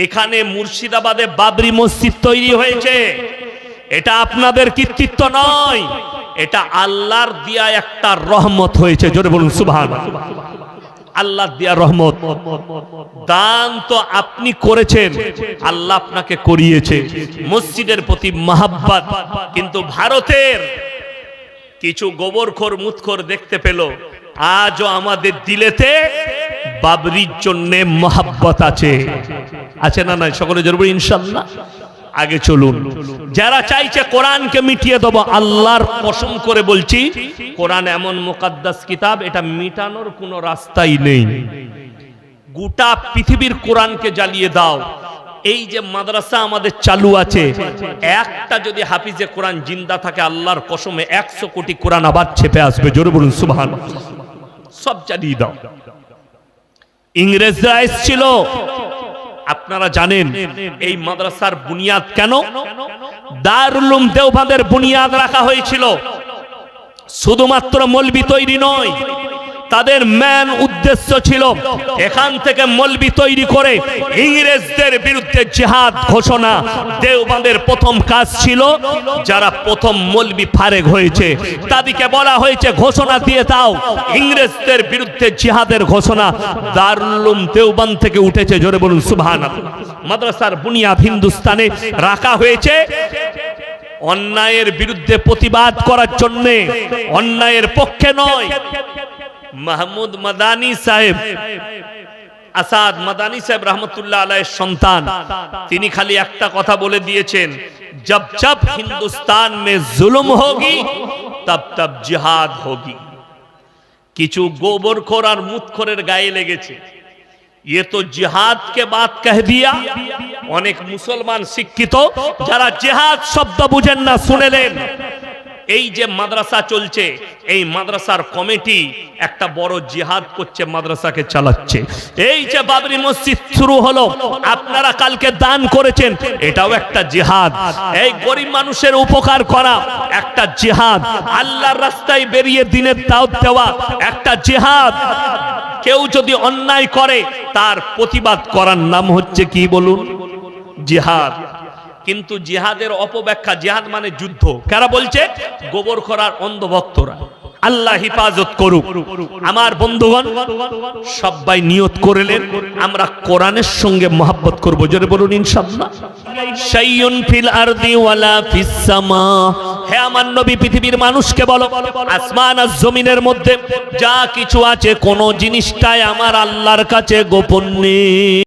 এখানে মুর্শিদাবাদে বাবরি মসজিদ তৈরি হয়েছে। এটা আপনাদের কৃতিত্ব নয়, এটা আল্লাহর দিয়া একটা রহমত হয়েছে। জোরে বলুন সুবহানাল্লাহ। আল্লাহর দিয়া রহমত। দান তো আপনি করেছেন, আল্লাহ আপনাকে করিয়েছে। মসজিদের প্রতি মহাব্বত। কিন্তু ভারতের কিছু গোবরখোর মুতখোর দেখতে পেল আজও আমাদের দিলেতে বাবরির জন্য মহাব্বত আছে। আছে না নাই? সকলে জোরে বলুন ইনশাআল্লাহ। আগে চলুন। যারা চাইছে কোরআনকে মিটিয়ে দেব, আল্লাহর কসম করে বলছি, কোরআন এমন মুকাদ্দাস কিতাব, এটা মিটানোর কোনো রাস্তাই নেই। গোটা পৃথিবীর কোরআনকে জ্বালিয়ে দাও। এই যে মাদ্রাসা আমাদের চালু আছে, একটা যদি হাফিজে কোরআন জিন্দা থাকে, আল্লাহর কসমে 100 কোটি কোরআন আবার ছেপে আসবে। জোরে বলুন সুবহানাল্লাহ। সব জ্বালিয়ে দাও। ইংরেজরা এসেছিল, আপনারা জানেন এই মাদ্রাসার বুনিয়াদ কেন? দারুল উলুম দেওবন্দের বুনিয়াদ রাখা হয়েছিল শুধুমাত্র মৌলবি তৈরি নয়, তাদের মেন উদ্দেশ্য ছিল এখান থেকে মৌলবি তৈরি করে ইংরেজদের বিরুদ্ধে জিহাদ ঘোষণা। দেওবন্দের প্রথম কাজ ছিল, যারা প্রথম মৌলবি ফারেগ হয়েছে তাদেরকে বলা হয়েছে ঘোষণা দিয়ে দাও ইংরেজদের বিরুদ্ধে জিহাদের ঘোষণা। দারুল উলুম দেওবন্দ থেকে উঠেছে। জোরে বলুন সুবহানাল্লাহ। মাদ্রাসার বুনিয়াদ হিন্দুস্তানে রাখা হয়েছে অন্যায়ের বিরুদ্ধে প্রতিবাদ করার জন্য, অন্যায়ের পক্ষে নয়। মাহমুদ মাদানী সাহেব, আসাদ মাদানী সাহেব রহমতুল্লাহ আলাইহির সন্তান, তিনি খালি একটা কথা বলে দিয়েছেন, জব জব হিন্দুস্তান মে জুলুম হোগি তব তব জিহাদ হোগি। কিছু গোবরখোর আর মুতখোরের গায়ে লেগেছে, ये तो जिहाद के बात कह दिया। অনেক মুসলমান শিক্ষিত যারা জিহাদ শব্দ বুঝেন না, শুনেলেন এই যে মাদ্রাসা চলছে, এই মাদ্রাসার কমিটি একটা বড় জিহাদ করছে, মাদ্রাসাকে চালাচ্ছে। এই যে বাবরি মসজিদ শুরু হলো, আপনারা কালকে দান করেছেন, এটাও একটা জিহাদ। এই গরিব মানুষের উপকার করা একটা জিহাদ। আল্লাহর রাস্তায় বেরিয়ে দিনের দাওয়াত দেওয়া একটা জিহাদ। কেউ যদি অন্যায় করে তার প্রতিবাদ করার নাম হচ্ছে কি বলুন? জিহাদ। কিন্তু জিহাদের অপব্যাখ্যা, জিহাদ মানে যুদ্ধ কারা বলছে? গোবরখোরার অন্ধভক্তরা। আল্লাহ হিফাজত করুক। আমার বন্ধুগণ, সবাই নিয়ত করলেন আমরা কোরআনের সঙ্গে মহব্বত করব। জোরে বলুন ইনশাআল্লাহ। শাইউন ফিল আরদি ওয়ালা ফিস সামা। হে আমার নবী, পৃথিবীর মানুষকে বলো, আসমান আর জমিনের মধ্যে যা কিছু আছে, কোন জিনিসটাই আমার আল্লাহর কাছে গোপন নেই।